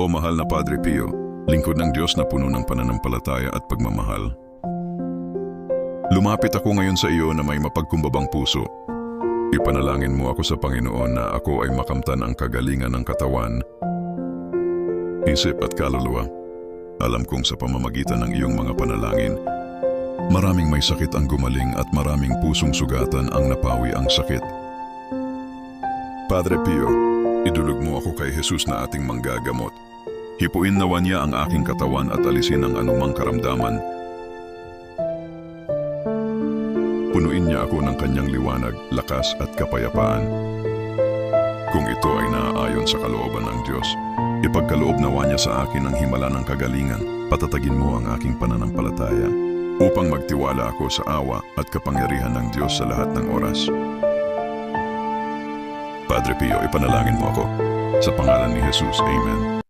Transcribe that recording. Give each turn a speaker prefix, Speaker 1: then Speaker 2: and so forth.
Speaker 1: O mahal na Padre Pio, lingkod ng Diyos na puno ng pananampalataya at pagmamahal. Lumapit ako ngayon sa iyo na may mapagkumbabang puso. Ipanalangin mo ako sa Panginoon na ako ay makamtan ang kagalingan ng katawan, isip at kaluluwa. Alam kong sa pamamagitan ng iyong mga panalangin, maraming may sakit ang gumaling at maraming pusong sugatan ang napawi ang sakit. Padre Pio, idulog mo ako kay Jesus na ating manggagamot. Hipuin nawa niya ang aking katawan at alisin ang anumang karamdaman. Punuin niya ako ng kanyang liwanag, lakas at kapayapaan. Kung ito ay naaayon sa kalooban ng Diyos, ipagkaloob nawa niya sa akin ang himala ng kagalingan. Patatagin mo ang aking pananampalataya upang magtiwala ako sa awa at kapangyarihan ng Diyos sa lahat ng oras. Padre Pio, ipanalangin mo ako. Sa pangalan ni Jesus, Amen.